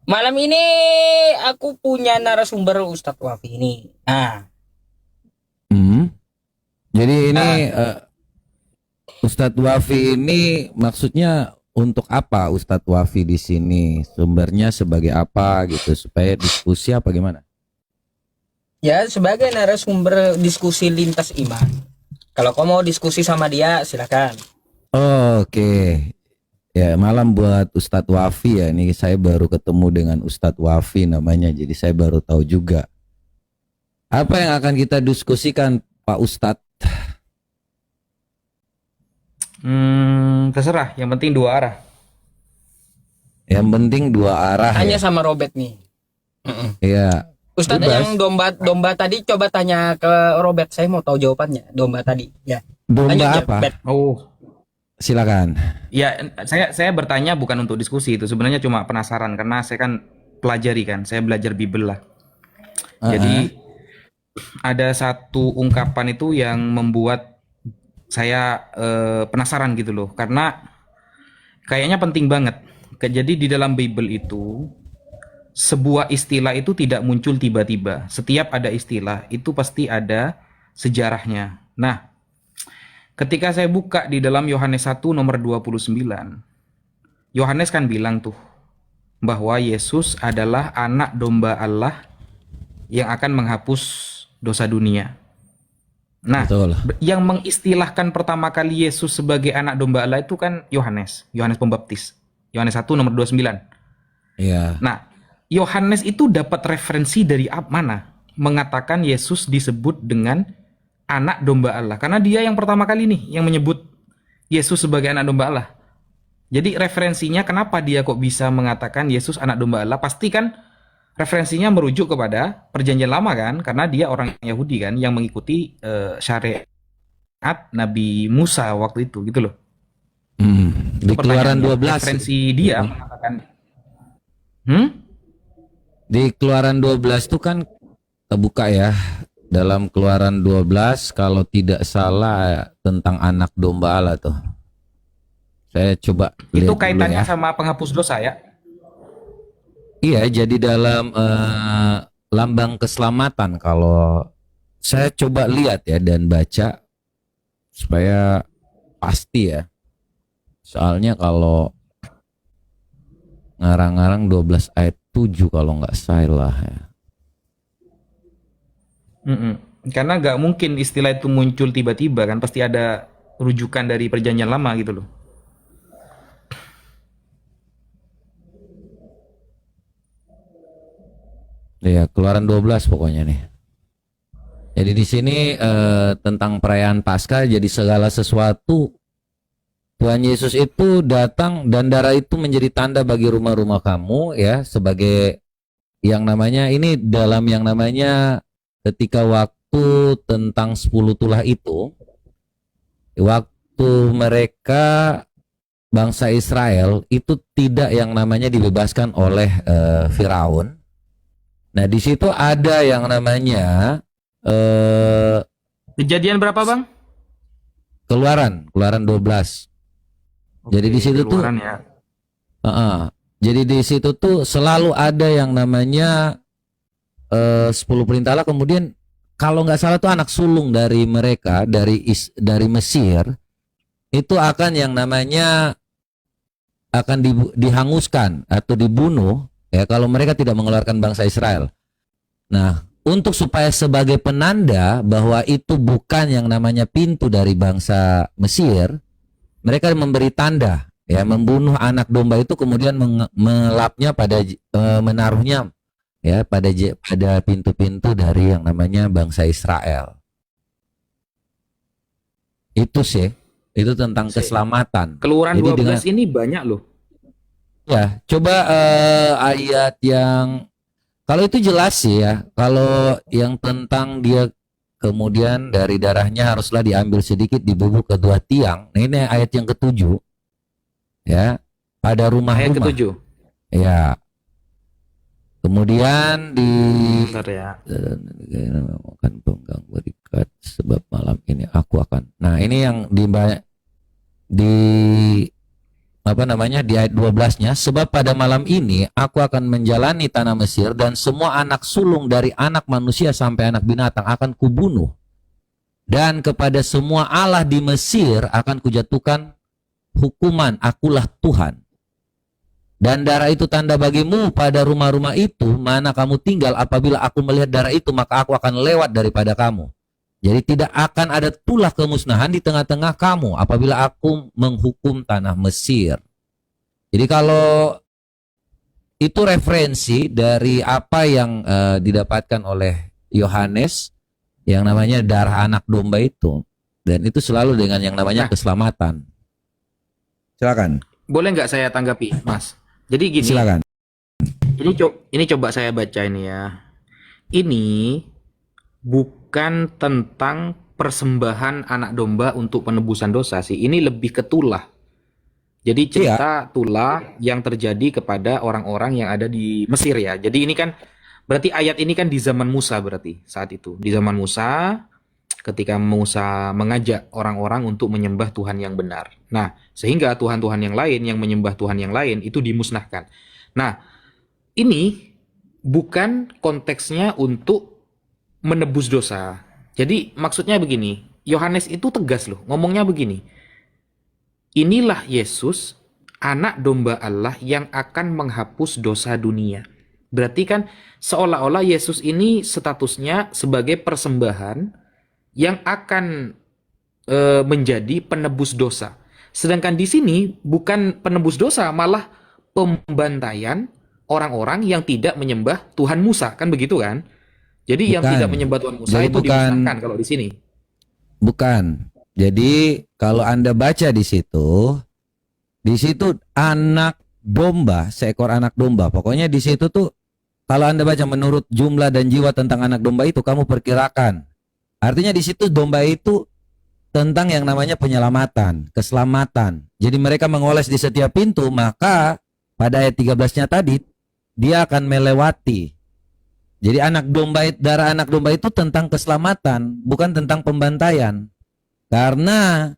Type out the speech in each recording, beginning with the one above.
Malam ini aku punya narasumber Ustadz Wafi ini. Hmm. Jadi ini Ah, Ustadz Wafi ini maksudnya untuk apa Ustadz Wafi di sini? Sumbernya sebagai apa gitu supaya diskusi apa gimana? ya sebagai narasumber diskusi lintas iman. Kalau kau mau diskusi sama dia, silakan. Oke. Ya, malam buat Ustadz Wafi ya. Ini saya baru ketemu dengan Ustadz Wafi namanya. Jadi saya baru tahu juga. Apa yang akan kita diskusikan Pak Ustadz? Terserah, yang penting dua arah. Yang penting dua arah Tanya ya. sama Robert nih. Mm-mm. Ya, Ustadz yang bebas. domba tadi coba tanya ke Robert. Saya mau tahu jawabannya. Domba tadi. Ya. Lanjut Domba ya, apa? Bet. Oh, Silakan. ya saya bertanya bukan untuk diskusi itu. Sebenarnya cuma penasaran karena saya kan pelajari kan. Saya belajar Bible lah. Uh-uh. Jadi ada satu ungkapan itu yang membuat saya penasaran gitu loh. Karena kayaknya penting banget. Jadi di dalam Bible itu sebuah istilah itu tidak muncul tiba-tiba. Setiap ada istilah itu pasti ada sejarahnya. Nah, ketika saya buka di dalam Yohanes 1 nomor 29, Yohanes kan bilang tuh bahwa Yesus adalah anak domba Allah yang akan menghapus dosa dunia. Nah, Betul. yang mengistilahkan pertama kali Yesus sebagai anak domba Allah itu kan Yohanes Pembaptis. Yohanes 1 nomor 29. Iya. Nah, Yohanes itu dapat referensi dari mana? Mengatakan Yesus disebut dengan anak domba Allah. Karena dia yang pertama kali nih yang menyebut Yesus sebagai anak domba Allah. Jadi referensinya kenapa dia kok bisa mengatakan Yesus anak domba Allah? Pasti kan referensinya merujuk kepada perjanjian lama kan? Karena dia orang Yahudi kan yang mengikuti syariat Nabi Musa waktu itu gitu loh. Di Itu Keluaran pertanyaannya. 12. Referensi dia mengatakan hmm? Di Keluaran 12 itu kan terbuka ya. Dalam Keluaran 12 kalau tidak salah tentang anak domba Allah tuh. Saya coba Itu lihat dulu kaitannya ya. sama penghapus dosa ya? Iya, jadi dalam lambang keselamatan kalau saya coba lihat ya dan baca supaya pasti ya. Soalnya kalau ngarang-ngarang 12 ayat 7 kalau nggak salah ya. Mm-mm. Karena nggak mungkin istilah itu muncul tiba-tiba kan, pasti ada rujukan dari perjanjian lama gitu loh. Ya, Keluaran 12 pokoknya nih. Jadi di sini tentang perayaan Paskah, jadi segala sesuatu Tuhan Yesus itu datang dan darah itu menjadi tanda bagi rumah-rumah kamu ya, sebagai yang namanya ini dalam yang namanya ketika waktu tentang 10 tulah itu, waktu mereka bangsa Israel itu tidak yang namanya dibebaskan oleh Firaun. Nah, di situ ada yang namanya eh, Kejadian berapa bang? Keluaran 12. Jadi di Oke, situ tuh keluaran ya. jadi di situ tuh selalu ada yang namanya 10 perintah Allah. Kemudian kalau nggak salah tuh anak sulung dari mereka dari Mesir itu akan yang namanya akan dihanguskan atau dibunuh ya kalau mereka tidak mengeluarkan bangsa Israel. Nah, untuk supaya sebagai penanda bahwa itu bukan yang namanya pintu dari bangsa Mesir, mereka memberi tanda ya, membunuh anak domba itu kemudian melapnya pada menaruhnya ya pada pintu-pintu dari yang namanya bangsa Israel. Itu sih, itu tentang keselamatan. Keluaran Jadi dengan 12 ini banyak loh. ya coba ayat yang kalau itu jelas sih ya. Kalau yang tentang dia kemudian dari darahnya haruslah diambil sedikit dibubuk kedua tiang. Nah, ini ayat yang ketujuh ya, pada Ayat rumah-rumah ketujuh. ya. Kemudian di Bentar ya. akan pengganggu berikat sebab malam ini aku akan. Nah, ini yang di apa namanya di ayat 12-nya, sebab pada malam ini aku akan menjalani tanah Mesir dan semua anak sulung dari anak manusia sampai anak binatang akan kubunuh, dan kepada semua Allah di Mesir akan kujatuhkan hukuman, akulah Tuhan. Dan darah itu tanda bagimu pada rumah-rumah itu mana kamu tinggal. Apabila aku melihat darah itu, maka aku akan lewat daripada kamu. Jadi tidak akan ada tulah kemusnahan di tengah-tengah kamu apabila aku menghukum tanah Mesir. Jadi kalau itu referensi dari apa yang didapatkan oleh Yohanes yang namanya darah anak domba itu. Dan itu selalu dengan yang namanya keselamatan. Silakan. Boleh nggak saya tanggapi, Mas? Jadi gini. Silakan. Ini coba saya baca ini ya. Ini bukan tentang persembahan anak domba untuk penebusan dosa sih. Ini lebih ke tulah. Jadi cerita tulah yang terjadi kepada orang-orang yang ada di Mesir ya. Jadi ini kan berarti ayat ini kan di zaman Musa berarti saat itu. Di zaman Musa ketika Musa mengajak orang-orang untuk menyembah Tuhan yang benar. Nah, sehingga Tuhan-Tuhan yang lain yang menyembah Tuhan yang lain itu dimusnahkan. Nah, ini bukan konteksnya untuk menebus dosa. Jadi maksudnya begini, Yohanes itu tegas loh, ngomongnya begini. Inilah Yesus, anak domba Allah yang akan menghapus dosa dunia. Berarti kan seolah-olah Yesus ini statusnya sebagai persembahan yang akan menjadi penebus dosa. Sedangkan di sini bukan penebus dosa, malah pembantaian orang-orang yang tidak menyembah Tuhan Musa, kan begitu kan? Jadi yang tidak menyembah Tuhan Musa itu dimusnahkan kalau di sini. Bukan. Jadi kalau Anda baca di situ anak domba, seekor anak domba. Pokoknya di situ tuh kalau Anda baca menurut jumlah dan jiwa tentang anak domba itu kamu perkirakan. Artinya di situ domba itu tentang yang namanya penyelamatan, keselamatan. Jadi mereka mengoles di setiap pintu, maka pada ayat 13-nya tadi dia akan melewati. Jadi darah anak domba itu tentang keselamatan, bukan tentang pembantaian. Karena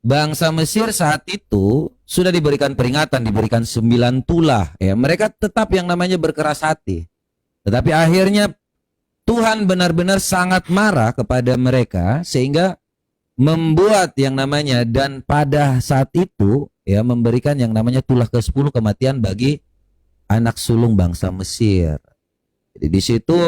bangsa Mesir saat itu sudah diberikan peringatan, diberikan 9 tulah. Ya, mereka tetap yang namanya berkeras hati. Tetapi akhirnya Tuhan benar-benar sangat marah kepada mereka sehingga membuat yang namanya, dan pada saat itu ya memberikan yang namanya tulah ke-10 kematian bagi anak sulung bangsa Mesir. Jadi di situ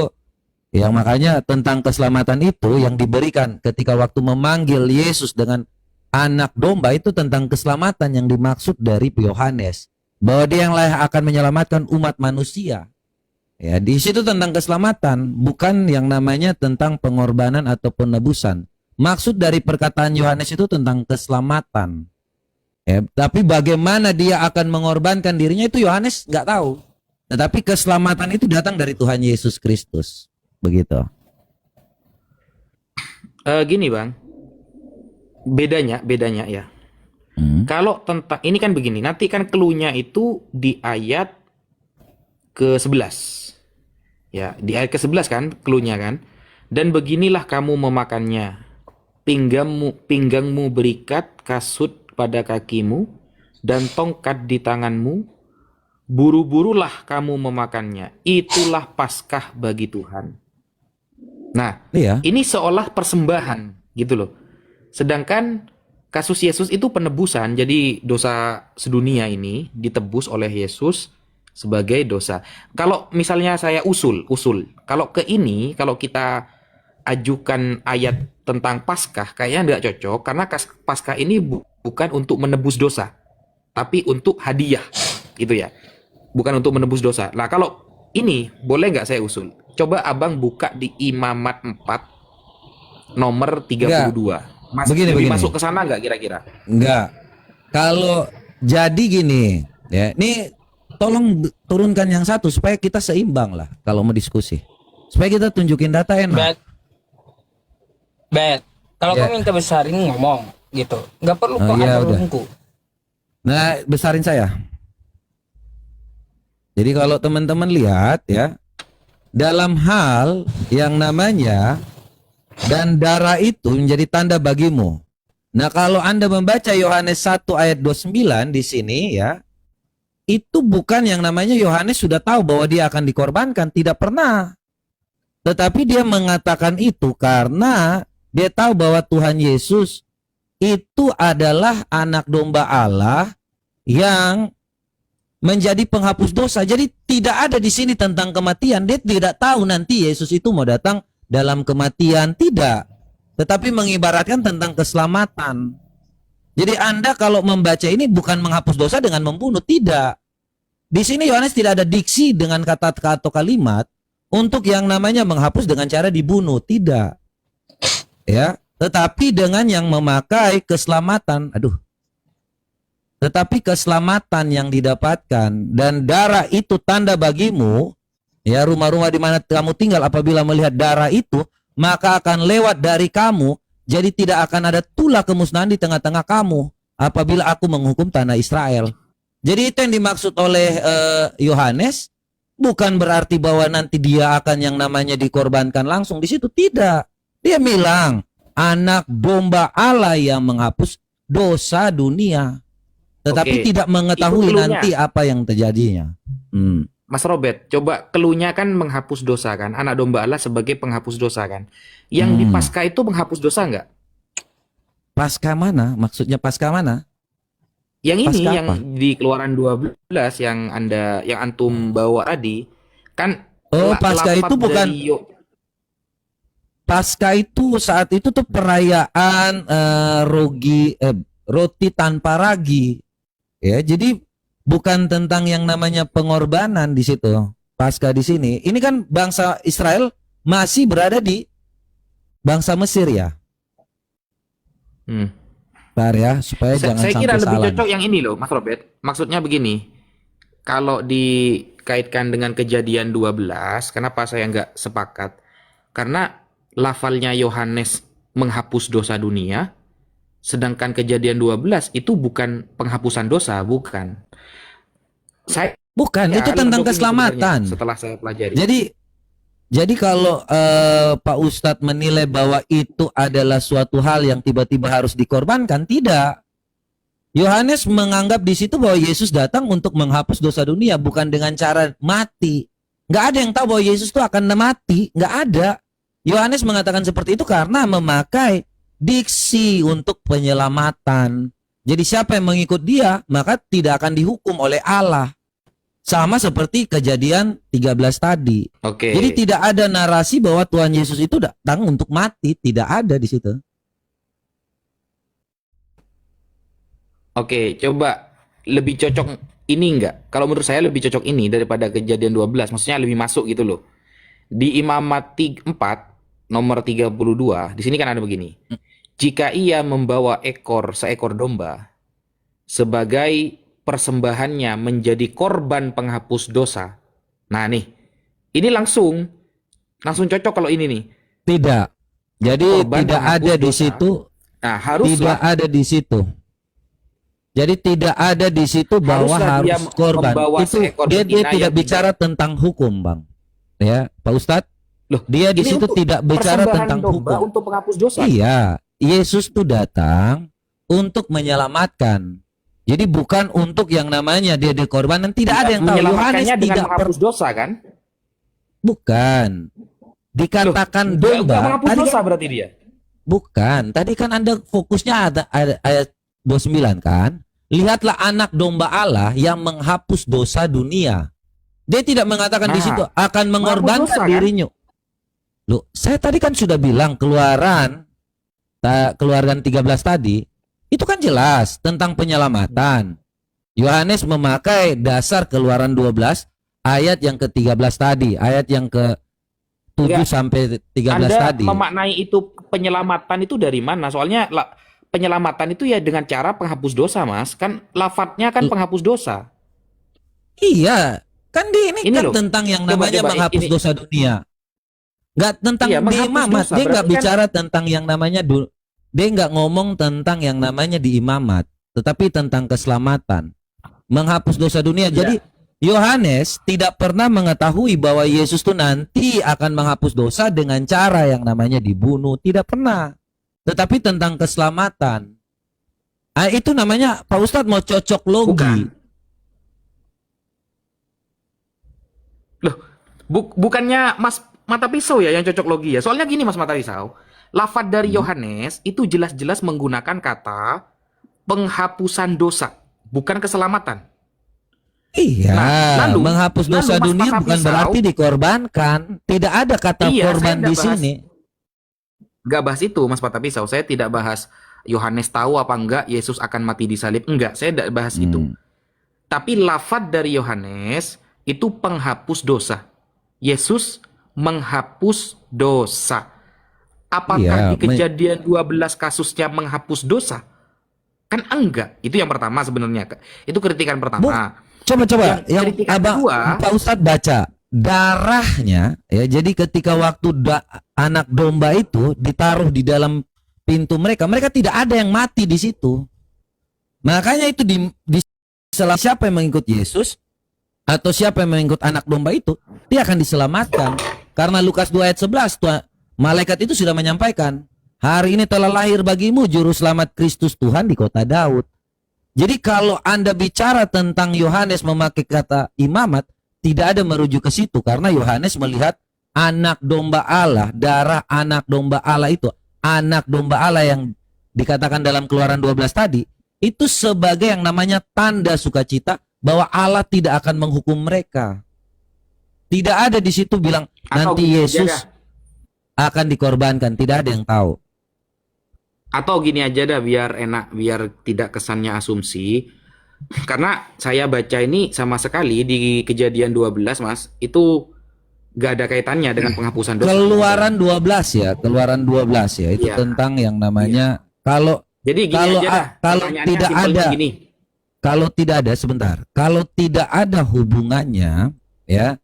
yang makanya tentang keselamatan itu yang diberikan ketika waktu memanggil Yesus dengan anak domba itu tentang keselamatan yang dimaksud dari Yohanes, bahwa dia yang layak akan menyelamatkan umat manusia. Ya, di situ tentang keselamatan, bukan yang namanya tentang pengorbanan atau penebusan. Maksud dari perkataan Yohanes itu tentang keselamatan. Ya, tapi bagaimana dia akan mengorbankan dirinya itu Yohanes nggak tahu. Tetapi keselamatan itu datang dari Tuhan Yesus Kristus. Begitu. Gini Bang, bedanya ya. Kalau tentang ini kan begini, nanti kan clue-nya itu di ayat ke-11. Ya, di ayat ke-11 kan clue-nya kan. Dan beginilah kamu memakannya. Pinggangmu berikat, kasut pada kakimu, dan tongkat di tanganmu. Buru-burulah kamu memakannya. Itulah Paskah bagi Tuhan. Nah, ini seolah persembahan gitu loh. Sedangkan kasus Yesus itu penebusan. Jadi dosa sedunia ini ditebus oleh Yesus sebagai dosa. Kalau misalnya saya usul. Kalau kalau kita ajukan ayat tentang Paskah, kayaknya nggak cocok. Karena Paskah ini bukan untuk menebus dosa. Tapi untuk hadiah. Gitu ya. Bukan untuk menebus dosa. Nah kalau ini boleh nggak saya usul? Coba abang buka di Imamat 4 nomor 32. Begini. Masuk ke sana nggak kira-kira? Nggak. Kalau jadi gini, ya, ini tolong turunkan yang satu supaya kita seimbang lah kalau mau diskusi. Supaya kita tunjukin data enak. Kalau kamu minta besarin ngomong gitu, nggak perlu kok ada rungku. Nah, besarin saya. Jadi kalau teman-teman lihat ya, dalam hal yang namanya dan darah itu menjadi tanda bagimu. Nah, kalau Anda membaca Yohanes 1 ayat 29 di sini ya, itu bukan yang namanya Yohanes sudah tahu bahwa dia akan dikorbankan, tidak pernah. Tetapi dia mengatakan itu karena dia tahu bahwa Tuhan Yesus itu adalah anak domba Allah yang menjadi penghapus dosa. Jadi tidak ada di sini tentang kematian. Dia tidak tahu nanti Yesus itu mau datang dalam kematian, tidak. Tetapi mengibaratkan tentang keselamatan. Jadi Anda kalau membaca ini bukan menghapus dosa dengan membunuh, tidak. Di sini Yohanes tidak ada diksi dengan kata-kata atau kalimat untuk yang namanya menghapus dengan cara dibunuh, tidak. Ya, tetapi dengan yang memakai keselamatan, tetapi keselamatan yang didapatkan dan darah itu tanda bagimu, ya, rumah-rumah di mana kamu tinggal apabila melihat darah itu, maka akan lewat dari kamu, jadi tidak akan ada tulah kemusnahan di tengah-tengah kamu apabila aku menghukum tanah Israel. Jadi itu yang dimaksud oleh Yohanes, bukan berarti bahwa nanti dia akan yang namanya dikorbankan langsung di situ, tidak. Dia bilang anak domba Allah yang menghapus dosa dunia, tetapi tidak mengetahui nanti apa yang terjadinya. Mas Robert, coba keluhnya kan menghapus dosa kan, anak domba Allah sebagai penghapus dosa kan. Yang di Paskah itu menghapus dosa nggak? Paskah mana? Maksudnya Paskah mana? Yang ini Paskah yang apa? di Keluaran 12 yang antum bawa tadi kan. Paskah itu bukan. Paskah itu saat itu tuh perayaan roti tanpa ragi. Ya, jadi bukan tentang yang namanya pengorbanan di situ. Paskah di sini. Ini kan bangsa Israel masih berada di bangsa Mesir ya. Bentar ya, supaya jangan saya sampai kira lebih salah. cocok yang ini loh, Mas Robert. Maksudnya begini. Kalau dikaitkan dengan Kejadian 12, kenapa saya nggak sepakat? Karena lafalnya Yohanes menghapus dosa dunia, sedangkan Kejadian 12 itu bukan penghapusan dosa, bukan. Bukan, itu tentang keselamatan. Setelah saya pelajari. Jadi kalau Pak Ustadz menilai bahwa itu adalah suatu hal yang tiba-tiba harus dikorbankan, tidak. Yohanes menganggap di situ bahwa Yesus datang untuk menghapus dosa dunia, bukan dengan cara mati. Nggak ada yang tahu bahwa Yesus itu akan mati, nggak ada. Yohanes mengatakan seperti itu karena memakai diksi untuk penyelamatan. Jadi siapa yang mengikut dia, maka tidak akan dihukum oleh Allah. Sama seperti Kejadian 13 tadi. Oke. Jadi tidak ada narasi bahwa Tuhan Yesus itu datang untuk mati, tidak ada di situ. Oke, coba lebih cocok ini enggak? Kalau menurut saya lebih cocok ini daripada Kejadian 12, maksudnya lebih masuk gitu loh. Di Imamat 4 nomor 32, di sini kan ada begini. Jika ia membawa seekor domba sebagai persembahannya menjadi korban penghapus dosa. Nah nih, ini langsung cocok kalau ini nih. Tidak. Jadi Korban tidak penghapus ada di dosa. situ. Nah, haruslah Tidak ada di situ. Jadi tidak ada di situ bahwa Haruslah dia harus korban. membawa Itu seekor dia betina tidak yang bicara tentang hukum, Bang. Ya, Pak Ustadz. Loh, Dia di ini situ untuk tidak bicara persembahan tentang domba hukum. untuk penghapus dosa. Iya, Yesus tuh datang untuk menyelamatkan. Jadi bukan untuk yang namanya dia dikorbanan. Tidak ada yang tahu. Yohanes Menyelamatkannya dengan tidak menghapus dosa kan? bukan. Dikatakan Nggak domba. menghapus Tadi dosa kan, berarti dia. bukan. Tadi kan Anda fokusnya ada ayat 29 kan? Lihatlah anak domba Allah yang menghapus dosa dunia. Dia tidak mengatakan di Nah, situ akan mengorbankan dosa, kan? dirinya. Loh, saya tadi kan sudah bilang Keluaran 13 tadi, itu kan jelas tentang penyelamatan. Yohanes memakai dasar Keluaran 12 ayat yang ke-13 tadi, ayat yang ke-7 Enggak. sampai 13 Anda tadi. memaknai itu penyelamatan itu dari mana? Soalnya penyelamatan itu ya dengan cara penghapus dosa, Mas. Kan lafadznya kan penghapus dosa. Iya, kan ini kan loh. tentang yang Coba, namanya menghapus ini. dosa dunia. Nggak tentang Iya, di menghapus imamat, dosa. dia nggak Berarti kan- bicara tentang yang namanya dia nggak ngomong tentang yang namanya di imamat, tetapi tentang keselamatan, menghapus dosa dunia. Iya. Jadi Yohanes tidak pernah mengetahui bahwa Yesus tuh nanti akan menghapus dosa dengan cara yang namanya dibunuh, tidak pernah. Tetapi tentang keselamatan. Itu namanya Pak Ustadz mau cocok logi. Bukan. Loh, bukannya Mas Mata Pisau ya yang cocok logi ya? Soalnya gini Mas Mata Pisau, lafadz dari Yohanes itu jelas-jelas menggunakan kata penghapusan dosa, bukan keselamatan. Iya, Nah, menghapus dosa Mas dunia Mata bukan Pisau, berarti dikorbankan. Tidak ada kata iya, korban saya di nggak bahas, sini. nggak bahas itu Mas Mata Pisau. Saya tidak bahas Yohanes tahu apa enggak Yesus akan mati di salib. Enggak, saya tidak bahas itu. Hmm. Tapi lafadz dari Yohanes itu penghapus dosa. Yesus menghapus dosa. Apakah Iya, di Kejadian 12 kasusnya menghapus dosa? Kan enggak. Itu yang pertama sebenarnya. Itu kritikan pertama. Coba yang kritikan abang kedua, Pak Ustadz baca darahnya ya. Jadi ketika waktu anak domba itu ditaruh di dalam pintu mereka, mereka tidak ada yang mati di situ. Makanya itu di siapa yang mengikut Yesus atau siapa yang mengikut anak domba itu, dia akan diselamatkan. Karena Lukas 2 ayat 11 malaikat itu sudah menyampaikan, hari ini telah lahir bagimu juru selamat Kristus Tuhan di kota Daud. Jadi kalau Anda bicara tentang Yohanes memakai kata imamat, tidak ada merujuk ke situ karena Yohanes melihat anak domba Allah, darah anak domba Allah itu, anak domba Allah yang dikatakan dalam Keluaran 12 tadi, itu sebagai yang namanya tanda sukacita bahwa Allah tidak akan menghukum mereka. Tidak ada di situ bilang nanti Yesus akan dikorbankan, tidak ada yang tahu. atau gini aja dah biar enak, biar tidak kesannya asumsi. Karena saya baca ini sama sekali di Kejadian 12 Mas, itu gak ada kaitannya dengan penghapusan dosa. Keluaran 12 ya, Keluaran 12 ya, itu Iya. tentang yang namanya kalau Jadi gini kalau aja dah, kalau pertanyaannya tidak simpelnya ada gini. kalau tidak ada sebentar, kalau tidak ada hubungannya ya,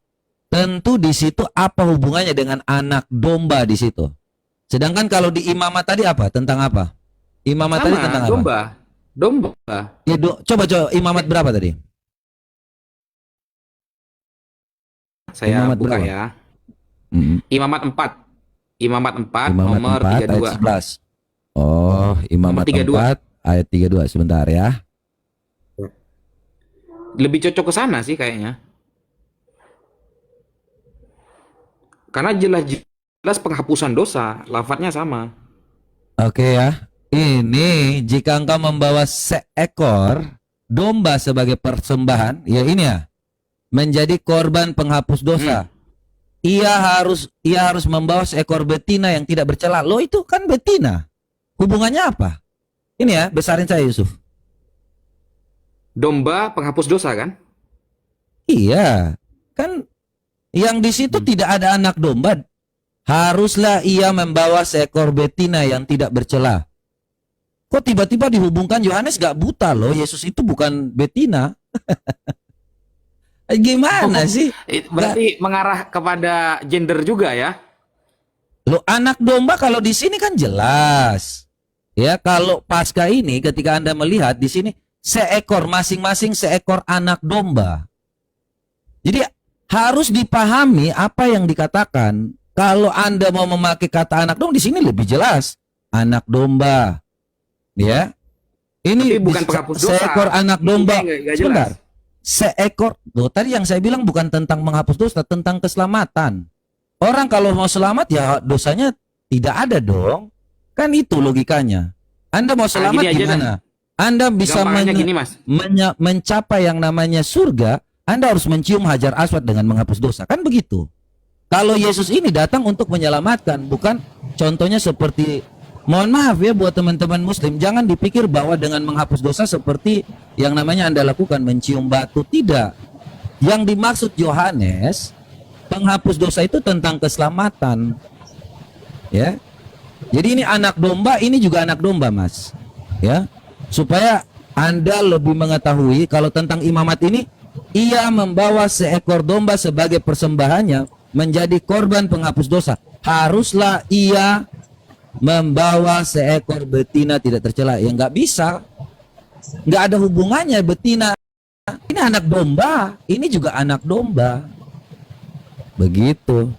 tentu di situ apa hubungannya dengan anak domba di situ. Sedangkan kalau di imamat tadi apa? Tentang apa? Imamat tadi Sama, tentang apa? domba. Ya, coba imamat berapa tadi? Saya Imamat buka berapa? ya. Mm. Imamat 4. Imamat 4 Imamat nomor 4 ayat 32. 11. Oh, Imamat Nomor 32. 4 ayat 32 sebentar ya. Lebih cocok ke sana sih kayaknya. Karena jelas penghapusan dosa, lafadznya sama. Oke ya. Ini jika engkau membawa seekor domba sebagai persembahan, ya ini ya, menjadi korban penghapus dosa. Ia harus membawa seekor betina yang tidak bercela. Loh, itu kan betina. Hubungannya apa? Ini ya, besarin saya Yusuf. Domba penghapus dosa kan? Iya. Kan yang di situ tidak ada anak domba. Haruslah ia membawa seekor betina yang tidak bercela. Kok tiba-tiba dihubungkan Yohanes gak buta loh? Yesus itu bukan betina. Gimana sih? Berarti mengarah kepada gender juga ya? Loh, anak domba kalau di sini kan jelas. Ya, kalau pasca ini ketika Anda melihat di sini seekor, masing-masing seekor anak domba. Jadi harus dipahami apa yang dikatakan. Kalau Anda mau memakai kata anak domba di sini lebih jelas. Anak domba. Ya. Ini Tapi bukan penghapus dosa. seekor anak domba. Nggak jelas. Sebentar. Seekor. Loh, tadi yang saya bilang bukan tentang menghapus dosa, tentang keselamatan. Orang kalau mau selamat ya dosanya tidak ada dong. Kan itu logikanya. Anda mau selamat gini aja gimana? Anda bisa Gampangannya gini Mas. mencapai yang namanya surga, Anda harus mencium hajar aswad dengan menghapus dosa. Kan begitu. Kalau Yesus ini datang untuk menyelamatkan, bukan contohnya seperti, mohon maaf ya buat teman-teman muslim, jangan dipikir bahwa dengan menghapus dosa seperti yang namanya Anda lakukan, mencium batu. Tidak. Yang dimaksud Yohanes, penghapus dosa itu tentang keselamatan. Ya. Jadi ini anak domba, ini juga anak domba, Mas. Ya. Supaya Anda lebih mengetahui kalau tentang imamat ini, ia membawa seekor domba sebagai persembahannya menjadi korban penghapus dosa. Haruslah ia membawa seekor betina tidak tercela. Ya nggak bisa. Nggak ada hubungannya betina. Ini anak domba, ini juga anak domba. Begitu.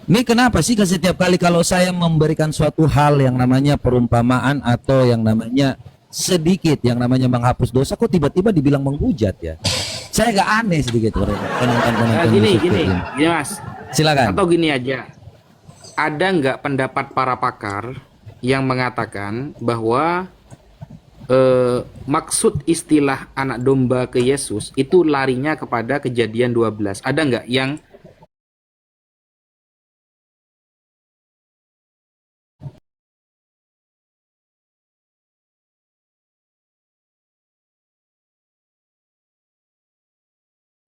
Ini kenapa sih setiap kali kalau saya memberikan suatu hal yang namanya perumpamaan atau yang namanya sedikit yang namanya menghapus dosa, kok tiba-tiba dibilang menghujat ya? Saya agak aneh sedikit penonton Gini, Yusuf gini, ini. gini Mas. Silakan. Atau gini aja, ada nggak pendapat para pakar yang mengatakan bahwa maksud istilah anak domba ke Yesus itu larinya kepada Kejadian 12? Ada nggak yang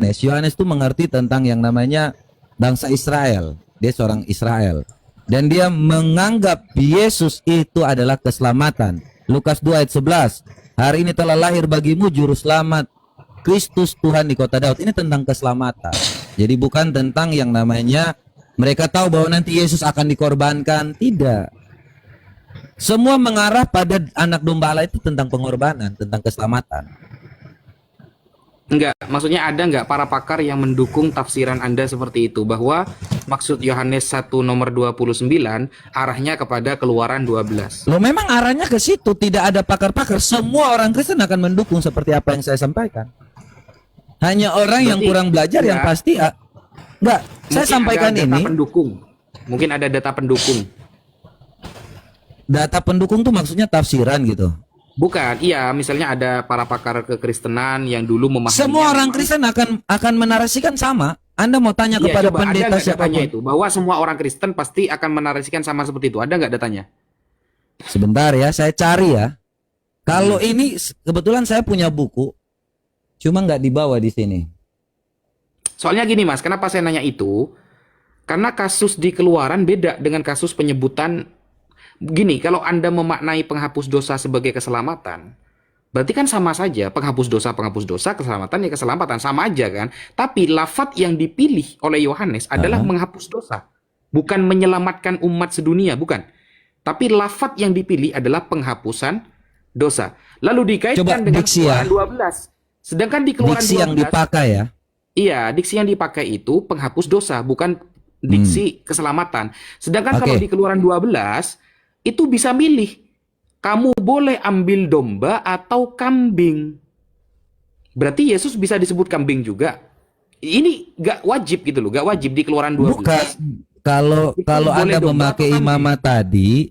Yohanes itu mengerti tentang yang namanya bangsa Israel. Dia seorang Israel. Dan dia menganggap Yesus itu adalah keselamatan. Lukas 2 ayat 11. Hari ini telah lahir bagimu juru selamat, Kristus Tuhan di kota Daud. Ini tentang keselamatan. Jadi bukan tentang yang namanya mereka tahu bahwa nanti Yesus akan dikorbankan. Tidak. Semua mengarah pada anak domba Allah itu tentang pengorbanan, tentang keselamatan. enggak? Maksudnya ada nggak para pakar yang mendukung tafsiran Anda seperti itu, bahwa maksud Yohanes 1 nomor 29 arahnya kepada Keluaran 12? Loh, memang arahnya ke situ. Tidak ada pakar-pakar. Semua orang Kristen akan mendukung seperti apa yang saya sampaikan. Hanya orang yang Berarti, kurang belajar yang ya, pasti enggak. Saya mungkin sampaikan ada data ini. pendukung. Mungkin ada data pendukung. Data pendukung tuh maksudnya tafsiran gitu. Bukan, iya, misalnya ada para pakar kekristenan yang dulu memahami. Semua orang Kristen akan menarasikan sama. Anda mau tanya Iya, kepada coba, ada pendeta nggak datanya siapapun. itu, bahwa semua orang Kristen pasti akan menarasikan sama seperti itu? Ada nggak datanya? Sebentar ya, saya cari ya. Kalau ini kebetulan saya punya buku, cuma nggak dibawa di sini. Soalnya gini Mas, kenapa saya nanya itu? Karena kasus di Keluaran beda dengan kasus penyebutan. Gini, kalau Anda memaknai penghapus dosa sebagai keselamatan, berarti kan sama saja, penghapus dosa, keselamatan ya keselamatan, sama aja kan? Tapi lafadz yang dipilih oleh Yohanes adalah menghapus dosa, bukan menyelamatkan umat sedunia, bukan. Tapi lafadz yang dipilih adalah penghapusan dosa. Lalu dikaitkan Coba dengan diksi ya. Keluaran 12. Sedangkan di Keluaran Diksi yang 12, dipakai ya. iya, diksi yang dipakai itu penghapus dosa, bukan diksi keselamatan. Sedangkan kalau Oke. di Keluaran 12, itu bisa milih. Kamu boleh ambil domba atau kambing. Berarti Yesus bisa disebut kambing juga. Ini gak wajib gitu loh, gak wajib di Keluaran 12. Bukan. Kalau Itu kalau boleh Anda domba memakai atau kambing. imamat tadi,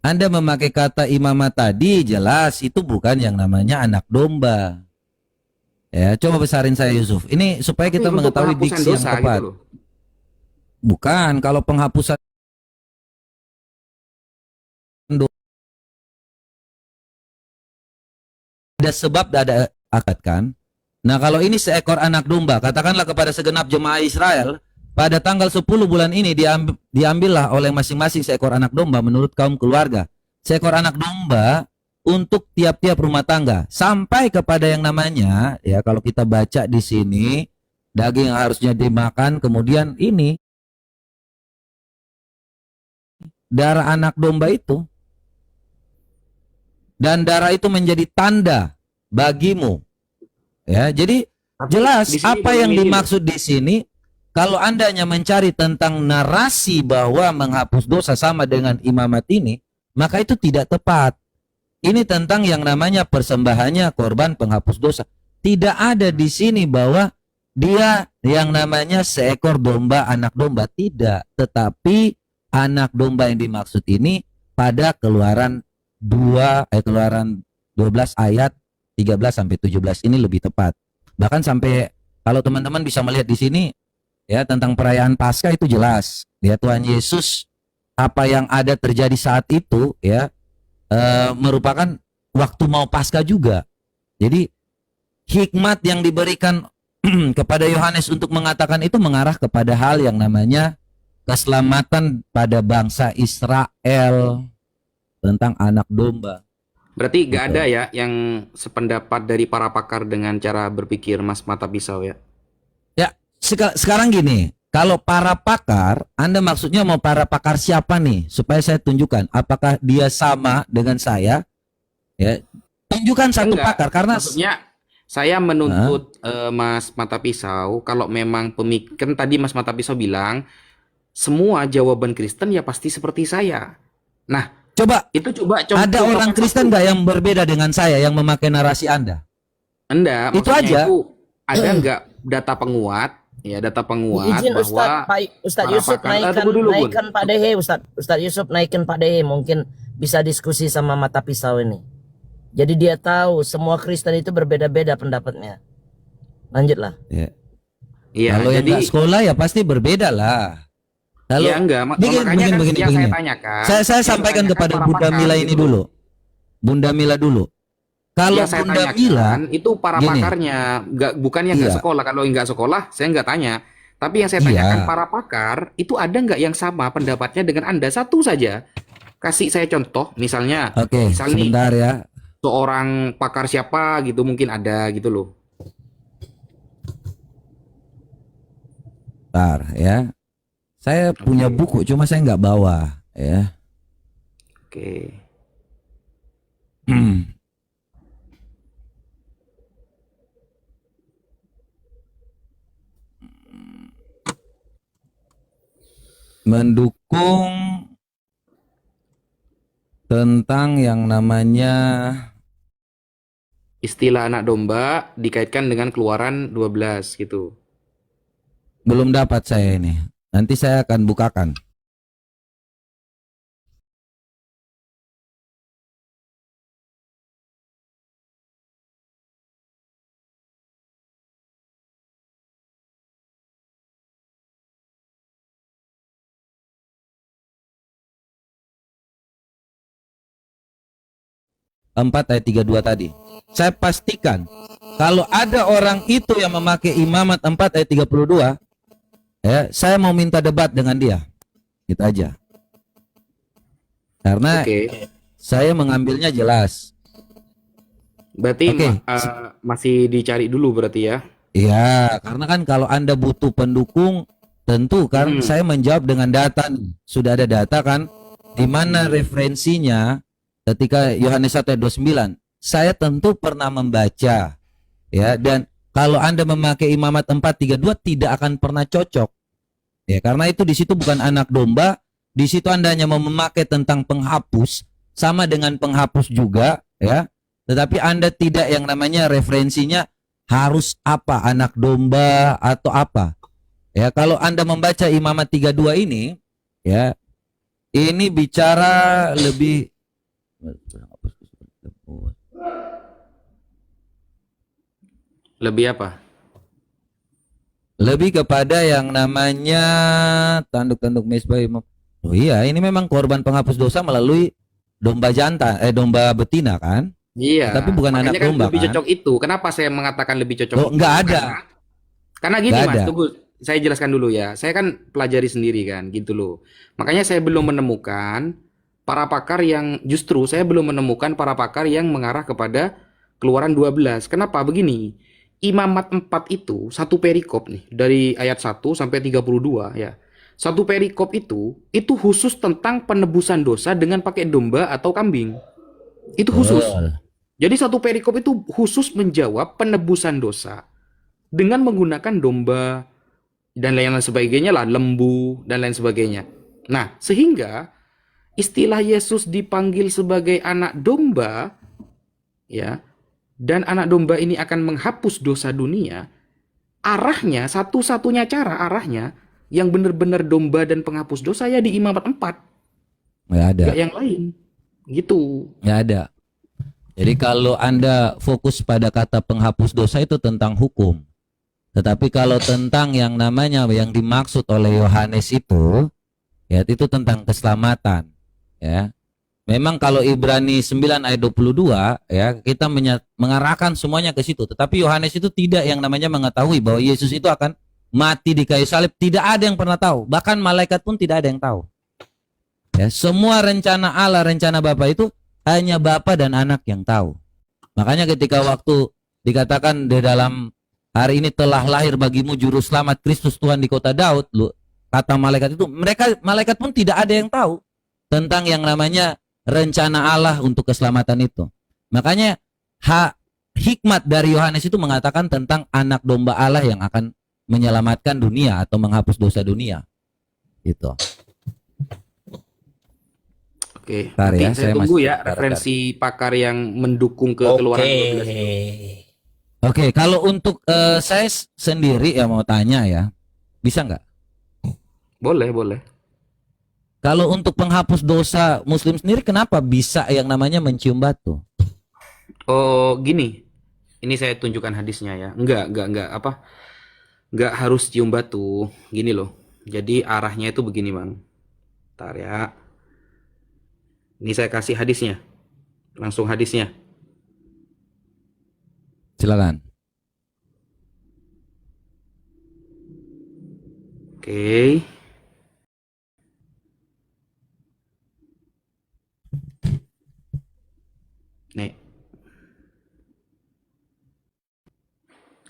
Anda memakai kata imamat tadi, jelas itu bukan yang namanya anak domba. Ya, coba besarin saya Yusuf. Ini supaya kita Tapi untuk mengetahui penghapusan diksi yang dosa tepat. gitu loh. Bukan, kalau penghapusan dosa ada sebab, ada akad kan. Nah, kalau ini seekor anak domba, katakanlah kepada segenap jemaah Israel, pada tanggal 10 bulan ini diambillah oleh masing-masing seekor anak domba menurut kaum keluarga. Seekor anak domba untuk tiap-tiap rumah tangga, sampai kepada yang namanya, ya kalau kita baca di sini, daging yang harusnya dimakan, kemudian ini darah anak domba itu, dan darah itu menjadi tanda bagimu. Ya, jadi Tapi jelas di sini apa boleh yang milih loh. dimaksud di sini. Kalau Anda hanya mencari tentang narasi bahwa menghapus dosa sama dengan imamat ini, maka itu tidak tepat. Ini tentang yang namanya persembahannya korban penghapus dosa. Tidak ada di sini bahwa dia yang namanya seekor domba, anak domba, tidak. Tetapi anak domba yang dimaksud ini pada Keluaran 12 ayat 13 sampai 17 ini lebih tepat. Bahkan sampai kalau teman-teman bisa melihat di sini ya tentang perayaan Paskah itu jelas. Ya, Tuhan Yesus apa yang ada terjadi saat itu ya merupakan waktu mau Paskah juga. Jadi hikmat yang diberikan kepada Yohanes untuk mengatakan itu mengarah kepada hal yang namanya keselamatan pada bangsa Israel tentang anak domba. Berarti gak Betul. ada ya yang sependapat dari para pakar dengan cara berpikir Mas Mata Pisau ya? Ya, sekarang gini, kalau para pakar, Anda maksudnya mau para pakar siapa nih? Supaya saya tunjukkan apakah dia sama dengan saya? Ya, tunjukkan satu Enggak, pakar karena maksudnya saya menuntut Mas Mata Pisau, kalau memang kan tadi Mas Mata Pisau bilang semua jawaban Kristen ya pasti seperti saya. Nah, Coba Coba ada orang Kristen nggak yang berbeda dengan saya yang memakai narasi Anda? Enggak, Itu maksudnya aja. itu ada nggak data penguat? Ya, data penguat Izin bahwa Ustadz para Yusuf pakar, tunggu dulu, Bun. naikkan Pak Dehe, Ustadz Yusuf naikkan Pak Dehe, mungkin bisa diskusi sama mata pisau ini. Jadi dia tahu semua Kristen itu berbeda-beda pendapatnya. Lanjutlah. Ya. Iya, Kalau yang jadi nggak sekolah ya pasti berbeda lah. Kalau ya enggak, begini, makanya kan begini, yang begini. saya tanyakan. Saya yang sampaikan tanyakan kepada para Bunda pakar Mila ini gitu. dulu. Bunda Mila dulu. Kalau Yang saya Bunda tanyakan Mila, itu para gini. pakarnya, bukan yang nggak Iya. sekolah. Kalau yang nggak sekolah, saya nggak tanya. Tapi yang saya Iya. tanyakan para pakar itu ada nggak yang sama pendapatnya dengan Anda? Satu saja. Kasih saya contoh, misalnya, Oke, misal nih sebentar ya. seorang pakar siapa gitu mungkin ada gitu loh. Bentar ya. Saya punya buku, cuma saya nggak bawa ya. Oke. Mendukung tentang yang namanya Istilah anak domba dikaitkan dengan Keluaran 12 gitu. belum dapat saya ini. Nanti saya akan bukakan. Empat ayat 32 tadi. Saya pastikan kalau ada orang itu yang memakai imamat 4 ayat 32, ya, saya mau minta debat dengan dia. Gitu aja. Karena Oke. saya mengambilnya jelas. Berarti Oke. masih dicari dulu berarti ya. Iya, karena kan kalau Anda butuh pendukung, tentu kan saya menjawab dengan data nih. Sudah ada data kan, di mana referensinya ketika Yohanes 1 ayat 29. Saya tentu pernah membaca, ya, dan kalau Anda memakai imamat 432 tidak akan pernah cocok. Ya, karena itu di situ bukan anak domba, di situ Anda hanya mau memakai tentang penghapus, sama dengan penghapus juga, ya. Tetapi Anda tidak yang namanya referensinya harus apa, anak domba atau apa. Ya, kalau Anda membaca imamat 32 ini, ya, ini bicara lebih Lebih apa? lebih kepada yang namanya tanduk-tanduk mesbah imam. Oh iya, ini memang korban penghapus dosa melalui domba jantan, domba betina kan? Iya. Tapi bukan Makanya anak kan domba lebih kan? cocok itu. Kenapa saya mengatakan lebih cocok? Oh, itu? enggak ada. Karena gini Nggak Mas, ada. tunggu. Saya jelaskan dulu ya. Saya kan pelajari sendiri kan, gitu loh. Makanya saya belum menemukan para pakar yang justru saya belum menemukan para pakar yang mengarah kepada Keluaran 12. Kenapa? Begini. Imamat 4 itu satu perikop nih dari ayat 1 sampai 32 ya. Satu perikop itu khusus tentang penebusan dosa dengan pakai domba atau kambing. Itu khusus. Betul. Jadi satu perikop itu khusus menjawab penebusan dosa dengan menggunakan domba dan lain-lain sebagainya lah, lembu dan lain sebagainya. Nah, sehingga istilah Yesus dipanggil sebagai anak domba, ya, dan anak domba ini akan menghapus dosa dunia, arahnya, satu-satunya cara arahnya, yang benar-benar domba dan penghapus dosa ya di imamat 4. Nggak ada. Nggak yang lain. Gitu. Nggak ada. Jadi kalau Anda fokus pada kata penghapus dosa itu tentang hukum. Tetapi kalau tentang yang namanya yang dimaksud oleh Yohanes itu, ya itu tentang keselamatan, ya. Memang kalau Ibrani 9 ayat 22, ya, kita mengarahkan semuanya ke situ. Tetapi Yohanes itu tidak yang namanya mengetahui bahwa Yesus itu akan mati di kayu salib. Tidak ada yang pernah tahu. Bahkan malaikat pun tidak ada yang tahu. Ya, semua rencana Allah, rencana Bapa itu hanya Bapa dan Anak yang tahu. Makanya ketika waktu dikatakan di dalam hari ini telah lahir bagimu juru selamat Kristus Tuhan di kota Daud, kata malaikat itu, malaikat pun tidak ada yang tahu tentang yang namanya rencana Allah untuk keselamatan itu. Makanya hikmat dari Yohanes itu mengatakan tentang anak domba Allah yang akan menyelamatkan dunia atau menghapus dosa dunia. Gitu. Oke, Bentar nanti ya, saya saya tunggu masih ya bentar. referensi pakar yang mendukung Oke. kekeluaran 12 itu. Oke, kalau untuk saya sendiri ya mau tanya ya, bisa nggak? Boleh, boleh. Kalau untuk penghapus dosa Muslim sendiri, kenapa bisa yang namanya mencium batu? Oh, gini. Ini saya tunjukkan hadisnya ya. Enggak apa? Enggak harus cium batu. Gini loh. Jadi arahnya itu begini, Bang. Bentar ya. Ini saya kasih hadisnya. Langsung hadisnya. Silakan. Oke. Nih,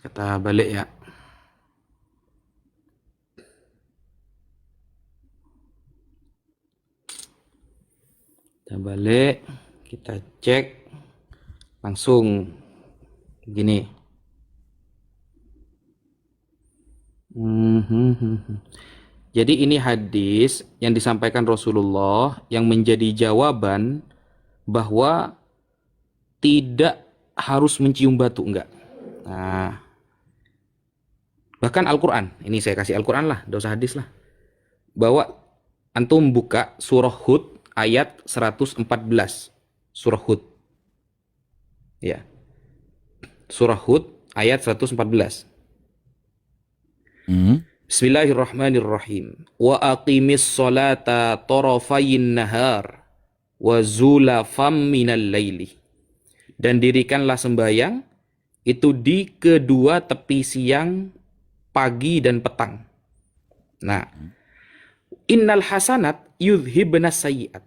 kata balik ya. Kita balik, kita cek langsung gini. Jadi ini hadis yang disampaikan Rasulullah yang menjadi jawaban bahwa tidak harus mencium batu, enggak. Nah, bahkan Al-Quran, ini saya kasih Al-Quran lah, dosa hadis lah. Bahwa antum buka surah Hud ayat 114. Surah Hud. Ya. Surah Hud ayat 114. Bismillahirrahmanirrahim. Wa aqimis salata tarafayin nahar wa zulafam minal laili. Dan dirikanlah sembahyang itu di kedua tepi siang, pagi dan petang. Nah, innal hasanat yudhibnas sayyi'at.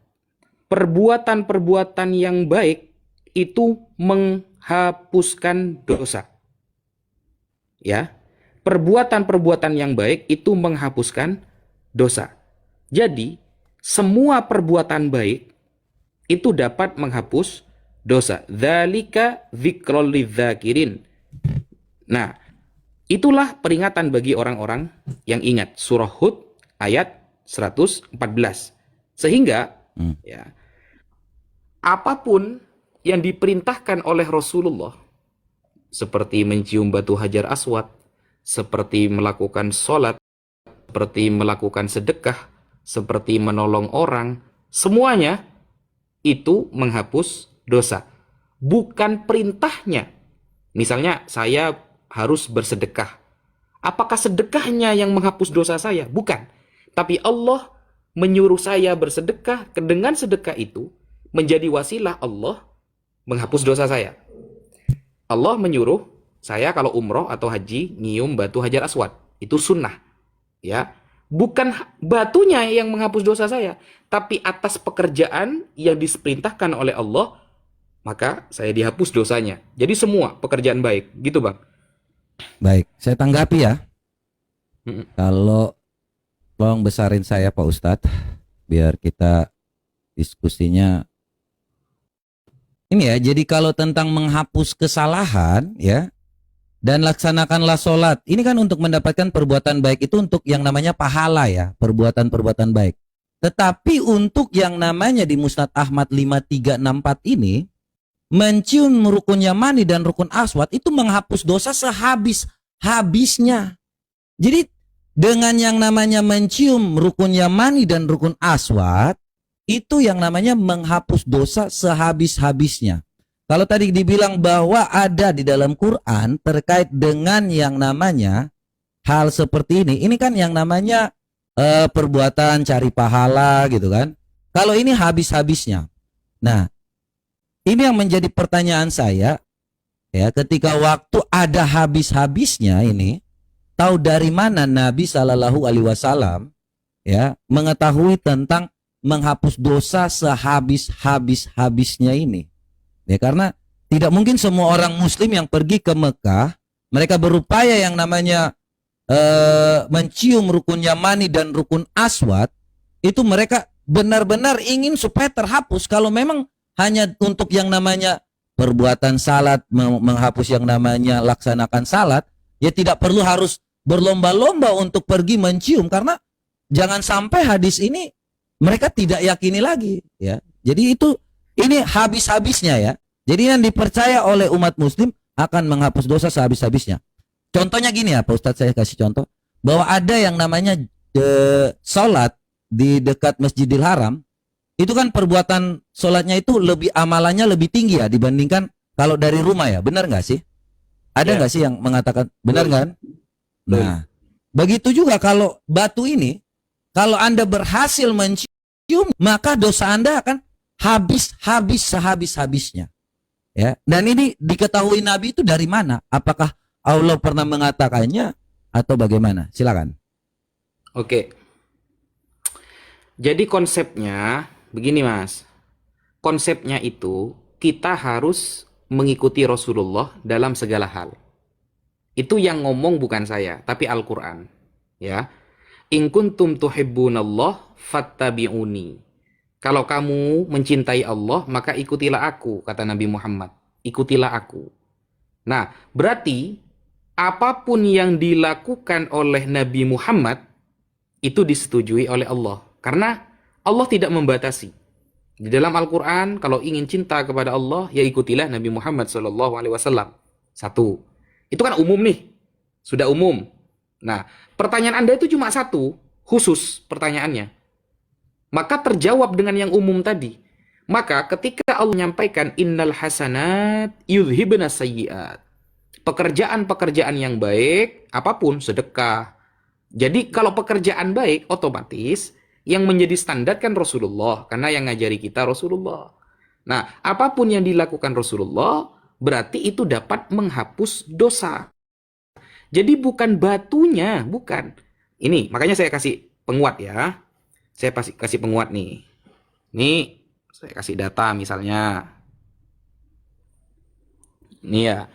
Perbuatan-perbuatan yang baik itu menghapuskan dosa. Ya. Perbuatan-perbuatan yang baik itu menghapuskan dosa. Jadi, semua perbuatan baik itu dapat menghapus dosa. Dzalika dzikrul lidzakirin. Nah, itulah peringatan bagi orang-orang yang ingat. Surah Hud ayat 114. Sehingga ya, apapun yang diperintahkan oleh Rasulullah seperti mencium batu Hajar Aswad, seperti melakukan sholat, seperti melakukan sedekah, seperti menolong orang, semuanya itu menghapus dosa. Bukan perintahnya. Misalnya saya harus bersedekah. Apakah sedekahnya yang menghapus dosa saya? Bukan. Tapi Allah menyuruh saya bersedekah. Dengan sedekah itu menjadi wasilah Allah menghapus dosa saya. Allah menyuruh saya kalau umroh atau haji nyium batu Hajar Aswad. Itu sunnah. Ya. Bukan batunya yang menghapus dosa saya, tapi atas pekerjaan yang diperintahkan oleh Allah, maka saya dihapus dosanya. Jadi semua pekerjaan baik, gitu Bang. Baik, saya tanggapi ya. Kalau tolong besarin saya Pak Ustadz, biar kita diskusinya. Ini ya, jadi kalau tentang menghapus kesalahan ya, dan laksanakanlah sholat. Ini kan untuk mendapatkan perbuatan baik itu untuk yang namanya pahala ya, perbuatan-perbuatan baik. Tetapi untuk yang namanya di Musnad Ahmad 5364 ini, mencium rukun yamani dan rukun aswad itu menghapus dosa sehabis-habisnya. Jadi dengan yang namanya mencium rukun yamani dan rukun aswad, itu yang namanya menghapus dosa sehabis-habisnya. Kalau tadi dibilang bahwa ada di dalam Quran terkait dengan yang namanya hal seperti ini kan yang namanya perbuatan cari pahala gitu kan. Kalau ini habis-habisnya. Nah, ini yang menjadi pertanyaan saya ya, ketika waktu ada habis-habisnya ini, tahu dari mana Nabi Shallallahu Alaihi Wasallam ya mengetahui tentang menghapus dosa sehabis-habisnya ini. Ya, karena tidak mungkin semua orang muslim yang pergi ke Mekah, mereka berupaya yang namanya mencium rukun yamani dan rukun aswad, itu mereka benar-benar ingin supaya terhapus. Kalau memang hanya untuk yang namanya perbuatan salat, menghapus yang namanya laksanakan salat, ya tidak perlu harus berlomba-lomba untuk pergi mencium, karena jangan sampai hadis ini mereka tidak yakini lagi ya. Jadi ini habis-habisnya ya. Jadi yang dipercaya oleh umat muslim akan menghapus dosa sehabis-habisnya. Contohnya gini ya Pak Ustadz, saya kasih contoh. Bahwa ada yang namanya sholat di dekat Masjidil Haram. Itu kan perbuatan sholatnya itu amalannya lebih tinggi ya dibandingkan kalau dari rumah ya. Benar nggak sih? Ada nggak sih yang mengatakan benar kan? Nah, begitu juga kalau batu ini, kalau Anda berhasil mencium, maka dosa Anda akan habis sehabis-habisnya. Ya, dan ini diketahui Nabi itu dari mana? Apakah Allah pernah mengatakannya atau bagaimana? Silakan. Oke. Jadi konsepnya begini Mas. Konsepnya itu kita harus mengikuti Rasulullah dalam segala hal. Itu yang ngomong bukan saya, tapi Al-Qur'an. Ya. In kuntum tuhibbunallah fattabi'uni. Kalau kamu mencintai Allah, maka ikutilah aku, kata Nabi Muhammad. Ikutilah aku. Nah, berarti apapun yang dilakukan oleh Nabi Muhammad itu disetujui oleh Allah. Karena Allah tidak membatasi. Di dalam Al-Quran, kalau ingin cinta kepada Allah, ya ikutilah Nabi Muhammad SAW. Satu. Itu kan umum nih. Sudah umum. Nah, pertanyaan Anda itu cuma satu, khusus pertanyaannya. Maka terjawab dengan yang umum tadi. Maka ketika Allah menyampaikan innal hasanat yudhibna sayyiat. Pekerjaan-pekerjaan yang baik, apapun, sedekah. Jadi kalau pekerjaan baik, otomatis yang menjadi standar kan Rasulullah. Karena yang ngajari kita Rasulullah. Nah, apapun yang dilakukan Rasulullah, berarti itu dapat menghapus dosa. Jadi bukan batunya, bukan. Ini, makanya saya kasih penguat ya. Saya kasih penguat nih. Nih, saya kasih data misalnya. Nih ya.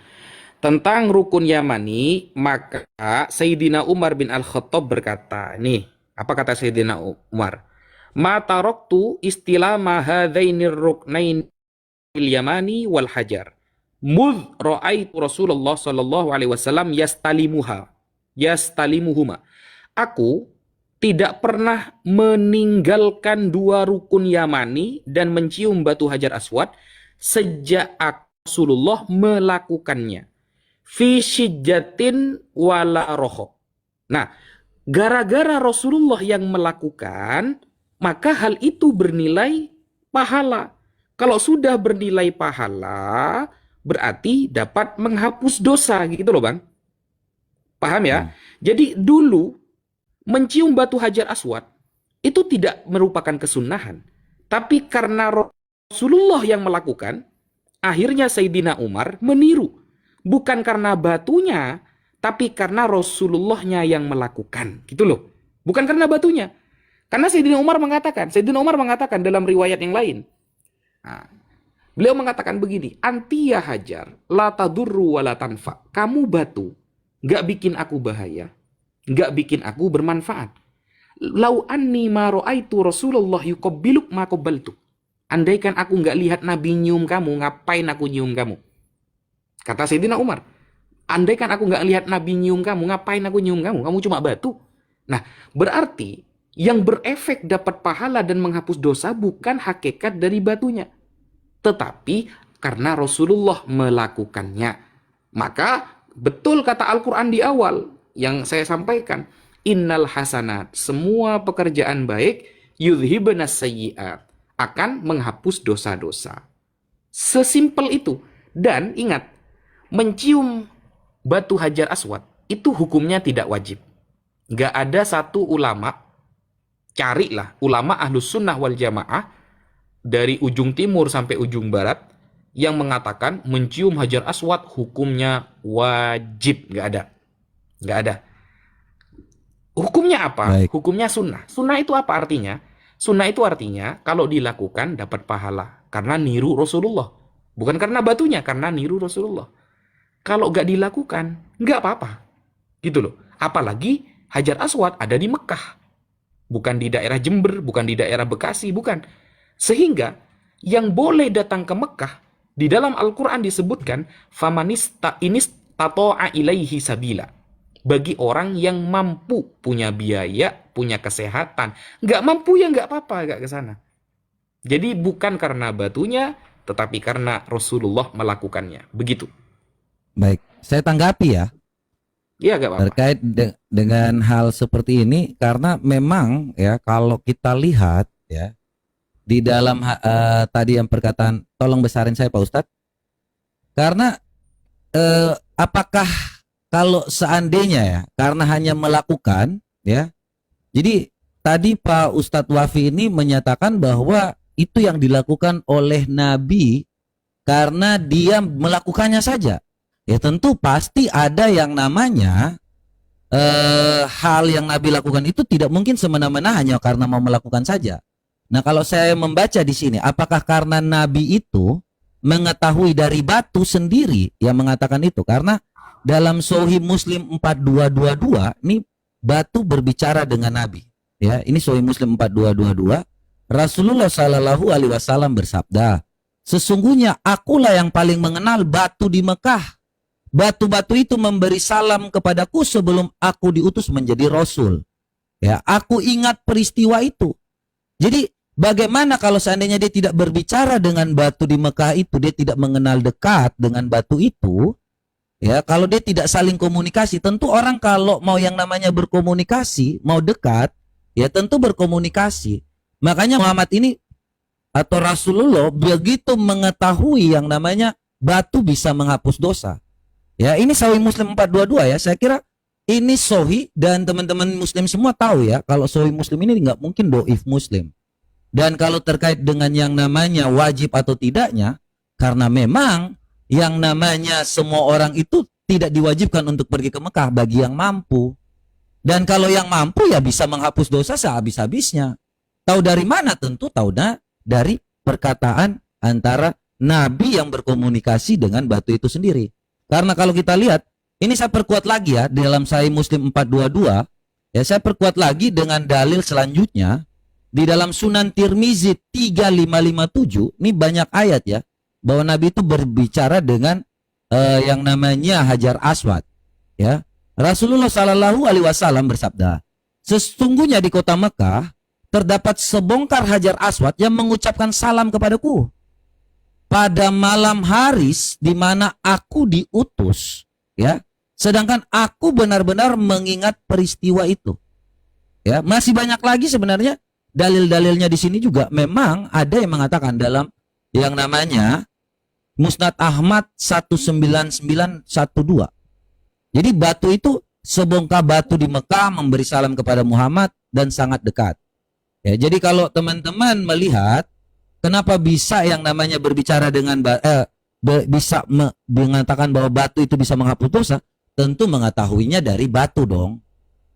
Tentang rukun Yamani, maka Sayyidina Umar bin Al-Khattab berkata, nih, apa kata Sayyidina Umar? Ma taraktu istilah mahadainir ruknain fil Yamani wal hajar. Mudh ra'aitu Rasulullah sallallahu alaihi wasallam yastalimuhuma. Aku tidak pernah meninggalkan dua rukun Yamani dan mencium batu Hajar Aswad sejak Rasulullah melakukannya. Fi syijjatin wala rohok. Nah, gara-gara Rasulullah yang melakukan, maka hal itu bernilai pahala. Kalau sudah bernilai pahala, berarti dapat menghapus dosa, gitu loh Bang. Paham ya? Jadi dulu mencium batu Hajar Aswad itu tidak merupakan kesunahan. Tapi karena Rasulullah yang melakukan, akhirnya Sayyidina Umar meniru. Bukan karena batunya, tapi karena Rasulullahnya yang melakukan. Gitu loh. Bukan karena batunya. Karena Sayyidina Umar mengatakan dalam riwayat yang lain. Nah, beliau mengatakan begini, Antiya Hajar, la tadurru wa la tanfa. Kamu batu, gak bikin aku bahaya, gak bikin aku bermanfaat. Lau anni ma ra'aitu Rasulullah yuqabbiluk ma qabbaltu. Andaikan aku gak lihat Nabi nyium kamu, ngapain aku nyium kamu? Kata Sayyidina Umar, andaikan aku gak lihat Nabi nyium kamu, ngapain aku nyium kamu? Kamu cuma batu. Nah, berarti yang berefek dapat pahala dan menghapus dosa bukan hakikat dari batunya, tetapi karena Rasulullah melakukannya. Maka betul kata Al-Quran di awal yang saya sampaikan, innal hasanat, semua pekerjaan baik, yudhibna sayyiat, akan menghapus dosa-dosa. Sesimpel itu. Dan ingat, mencium batu Hajar Aswad itu hukumnya tidak wajib. Gak ada satu ulama, carilah ulama ahlus sunnah wal jamaah dari ujung timur sampai ujung barat yang mengatakan mencium Hajar Aswad hukumnya wajib. Gak ada. Gak ada. Hukumnya apa? Baik. Hukumnya sunnah. Sunnah itu apa artinya? Sunnah itu artinya kalau dilakukan dapat pahala karena niru Rasulullah. Bukan karena batunya, karena niru Rasulullah. Kalau gak dilakukan, gak apa-apa. Gitu loh. Apalagi Hajar Aswad ada di Mekah. Bukan di daerah Jember, bukan di daerah Bekasi, bukan. Sehingga yang boleh datang ke Mekah, di dalam Al-Quran disebutkan, famanista inistata'a ilaihi sabila. Bagi orang yang mampu, punya biaya, punya kesehatan. Gak mampu ya gak apa-apa, gak ke sana. Jadi bukan karena batunya, tetapi karena Rasulullah melakukannya. Begitu. Baik, saya tanggapi ya Iya, gak apa-apa. terkait dengan hal seperti ini karena memang ya kalau kita lihat ya di dalam tadi yang perkataan, tolong besarin saya Pak Ustadz, karena apakah kalau seandainya ya karena hanya melakukan ya, jadi tadi Pak Ustadz Wafi ini menyatakan bahwa itu yang dilakukan oleh Nabi karena dia melakukannya saja. Ya tentu pasti ada yang namanya hal yang Nabi lakukan itu tidak mungkin semena-mena hanya karena mau melakukan saja. Nah kalau saya membaca di sini, apakah karena Nabi itu mengetahui dari batu sendiri yang mengatakan itu? Karena dalam Sahih Muslim 4222 ini batu berbicara dengan Nabi. Ya, ini Sahih Muslim 4222. Rasulullah Shallallahu Alaihi Wasallam bersabda, sesungguhnya akulah yang paling mengenal batu di Mekah. Batu-batu itu memberi salam kepadaku sebelum aku diutus menjadi Rasul. Ya, aku ingat peristiwa itu. Jadi bagaimana kalau seandainya dia tidak berbicara dengan batu di Mekah itu, dia tidak mengenal dekat dengan batu itu, ya kalau dia tidak saling komunikasi, tentu orang kalau mau yang namanya berkomunikasi, mau dekat, ya tentu berkomunikasi. Makanya Muhammad ini atau Rasulullah begitu mengetahui yang namanya batu bisa menghapus dosa. Ya ini Sahih Muslim 422 ya, saya kira ini Sahih dan teman-teman Muslim semua tahu ya kalau Sahih Muslim ini nggak mungkin doif Muslim. Dan kalau terkait dengan yang namanya wajib atau tidaknya, karena memang yang namanya semua orang itu tidak diwajibkan untuk pergi ke Mekah bagi yang mampu. Dan kalau yang mampu ya bisa menghapus dosa sehabis-habisnya. Tahu dari mana? Tentu tahu dari perkataan antara Nabi yang berkomunikasi dengan batu itu sendiri. Karena kalau kita lihat, ini saya perkuat lagi ya dalam Sahih Muslim 422, ya saya perkuat lagi dengan dalil selanjutnya di dalam Sunan Tirmizi 3557. Ini banyak ayat ya bahwa Nabi itu berbicara dengan yang namanya Hajar Aswad. Ya, Rasulullah Shallallahu Alaihi Wasallam bersabda, sesungguhnya di kota Mekah terdapat sebongkar Hajar Aswad yang mengucapkan salam kepadaku pada malam hari di mana aku diutus, ya. Sedangkan aku benar-benar mengingat peristiwa itu. Ya, masih banyak lagi sebenarnya dalil-dalilnya di sini juga memang ada yang mengatakan dalam yang namanya Musnad Ahmad 19912. Jadi batu itu sebongkar batu di Mekah memberi salam kepada Muhammad dan sangat dekat. Ya, jadi kalau teman-teman melihat kenapa bisa yang namanya berbicara dengan bisa mengatakan bahwa batu itu bisa menghapus dosa, tentu mengetahuinya dari batu dong.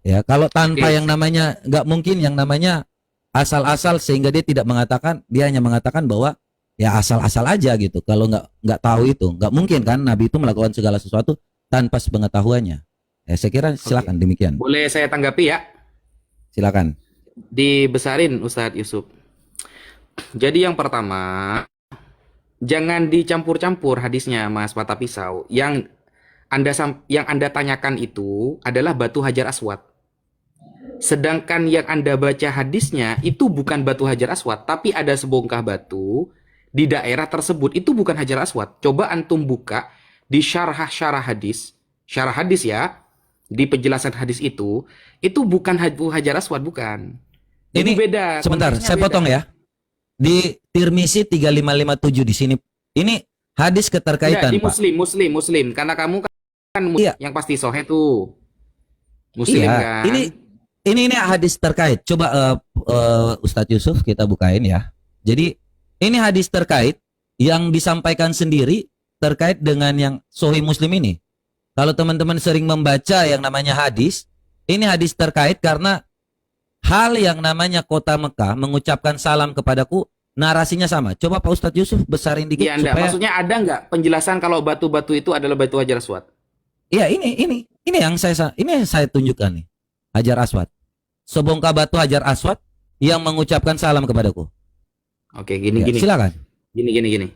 Ya, kalau tanpa yang namanya nggak mungkin yang namanya asal-asal sehingga dia tidak mengatakan, dia hanya mengatakan bahwa ya asal-asal aja gitu. Kalau nggak tahu itu, nggak mungkin kan Nabi itu melakukan segala sesuatu tanpa sepengetahuannya. Ya, saya kira silakan demikian. Boleh saya tanggapi ya? Silakan. Dibesarin Ustadz Yusuf. Jadi yang pertama, jangan dicampur-campur hadisnya Mas Mata Pisau. Yang Anda tanyakan itu adalah batu Hajar Aswad. Sedangkan yang Anda baca hadisnya itu bukan batu Hajar Aswad, tapi ada sebongkah batu di daerah tersebut. Itu bukan Hajar Aswad. Coba antum buka di syarah hadis ya, di penjelasan hadis itu bukan Hajar Aswad, bukan. Jadi Ini beda. sebentar, saya potong ya. Di Tirmizi 3557 di sini. Ini hadis keterkaitan, di Pak. Muslim. Karena kamu kan Iya. yang pasti Sahih tuh. Muslim Iya, kan. ini hadis terkait. Coba Ustadz Yusuf kita bukain ya. Jadi ini hadis terkait yang disampaikan sendiri terkait dengan yang Sahih Muslim ini. Kalau teman-teman sering membaca yang namanya hadis, ini hadis terkait karena hal yang namanya kota Mekah mengucapkan salam kepadaku, narasinya sama. Coba Pak Ustadz Yusuf besarin dikit Iya, enggak. supaya. Maksudnya ada nggak penjelasan kalau batu-batu itu adalah batu Hajar Aswad? Iya, ini yang saya tunjukkan nih. Hajar Aswad. Sebongkah batu Hajar Aswad yang mengucapkan salam kepadaku. Oke, Ya, gini. silakan. Gini.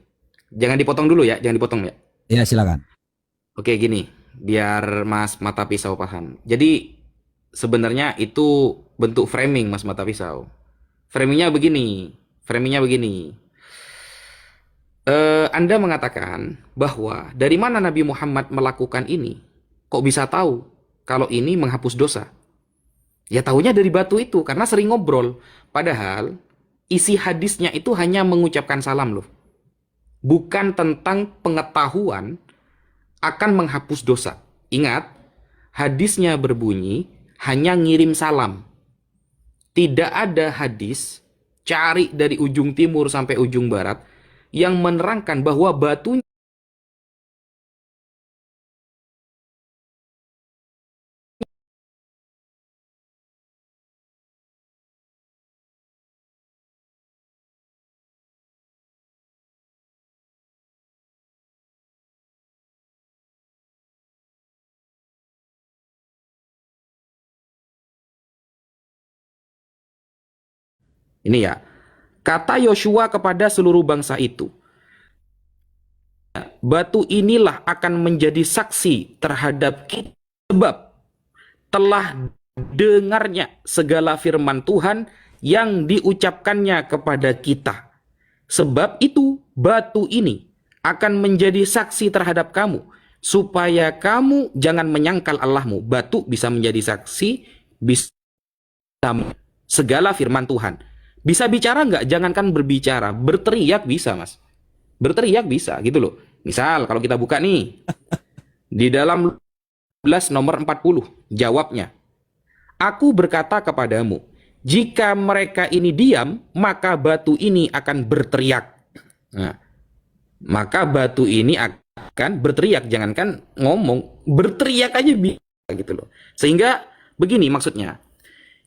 Jangan dipotong dulu ya, jangan dipotong ya. Ya, silakan. Oke, gini. Biar Mas Mata Pisau paham. Jadi sebenarnya itu bentuk framing Mas Mata Pisau. Framingnya begini. Framingnya begini. Anda mengatakan bahwa dari mana Nabi Muhammad melakukan ini? Kok bisa tahu kalau ini menghapus dosa? Ya tahunya dari batu itu karena sering ngobrol. Padahal isi hadisnya itu hanya mengucapkan salam loh. Bukan tentang pengetahuan akan menghapus dosa. Ingat, hadisnya berbunyi hanya ngirim salam. Tidak ada hadis cari dari ujung timur sampai ujung barat yang menerangkan bahwa batunya ini ya. Kata Yosua kepada seluruh bangsa itu, batu inilah akan menjadi saksi terhadap kita sebab telah dengarnya segala firman Tuhan yang diucapkannya kepada kita. Sebab itu batu ini akan menjadi saksi terhadap kamu, supaya kamu jangan menyangkal Allahmu. Batu bisa menjadi saksi, bisa segala firman Tuhan. Bisa bicara nggak? Jangankan berbicara, berteriak bisa, Mas. Berteriak bisa, gitu loh. Misal, kalau kita buka nih, di dalam 11 nomor 40, jawabnya. Aku berkata kepadamu, jika mereka ini diam, maka batu ini akan berteriak. Nah, maka batu ini akan berteriak, jangankan ngomong, berteriak aja bisa, gitu loh. Sehingga, begini maksudnya,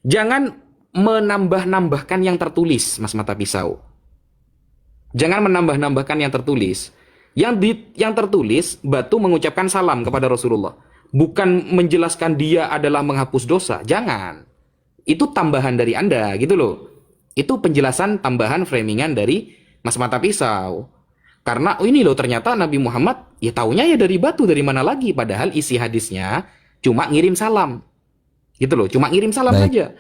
jangan menambah-nambahkan yang tertulis, Mas Mata Pisau. Jangan menambah-nambahkan yang tertulis. Yang tertulis, batu mengucapkan salam kepada Rasulullah. Bukan menjelaskan dia adalah menghapus dosa. Jangan. Itu tambahan dari Anda, gitu loh. Itu penjelasan tambahan framingan dari Mas Mata Pisau. Karena ini loh ternyata Nabi Muhammad ya taunya ya dari batu, dari mana lagi. Padahal isi hadisnya cuma ngirim salam. Gitu loh, cuma ngirim salam saja.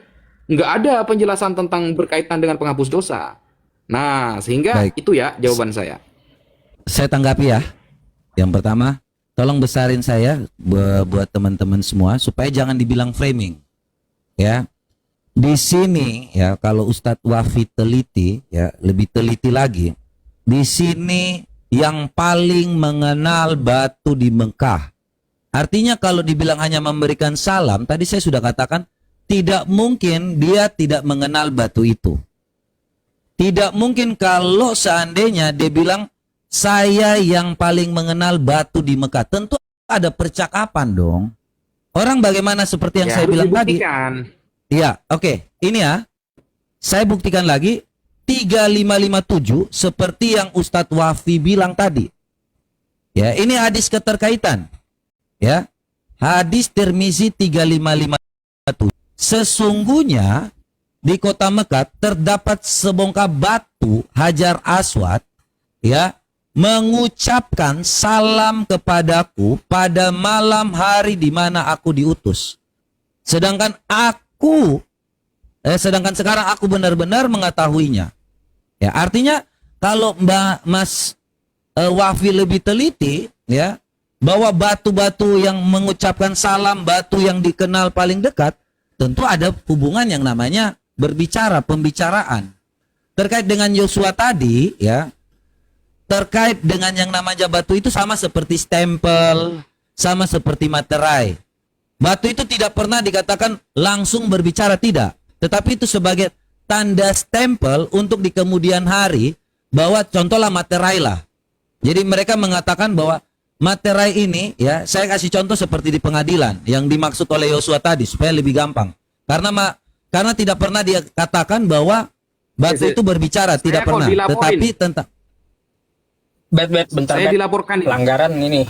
Nggak ada penjelasan tentang berkaitan dengan penghapus dosa. Nah, sehingga itu ya jawaban saya. Saya tanggapi ya. Yang pertama, tolong besarin saya buat teman-teman semua supaya jangan dibilang framing. Ya. Di sini ya kalau Ustadz Wafi teliti ya, lebih teliti lagi. Di sini yang paling mengenal batu di Mekah. Artinya kalau dibilang hanya memberikan salam, tadi saya sudah katakan tidak mungkin dia tidak mengenal batu itu. Tidak mungkin kalau seandainya dia bilang saya yang paling mengenal batu di Mekah. Tentu ada percakapan dong. Orang bagaimana seperti yang saya bilang tadi. Iya, oke. Ini ya. Saya buktikan lagi 3557 seperti yang Ustadz Wafi bilang tadi. Ya, ini hadis keterkaitan. Ya. Hadis Tirmizi 3557. Sesungguhnya di kota Mekah terdapat sebongkah batu Hajar Aswad ya mengucapkan salam kepadaku pada malam hari di mana aku diutus. Sedangkan sekarang aku benar-benar mengetahuinya. Ya, artinya kalau Mas Wafi lebih teliti ya bahwa batu-batu yang mengucapkan salam, batu yang dikenal paling dekat, tentu ada hubungan yang namanya berbicara, pembicaraan. Terkait dengan Yosua tadi, ya, terkait dengan yang namanya batu itu sama seperti stempel, sama seperti materai. Batu itu tidak pernah dikatakan langsung berbicara, tidak. Tetapi itu sebagai tanda stempel untuk di kemudian hari, bahwa contohlah materai lah. Jadi mereka mengatakan bahwa materai ini, ya, saya kasih contoh seperti di pengadilan yang dimaksud oleh Yosua tadi supaya lebih gampang. Karena tidak pernah dia katakan bahwa batu itu berbicara, tidak pernah. Tetapi tentang bentar, saya dilaporkan pelanggaran ini.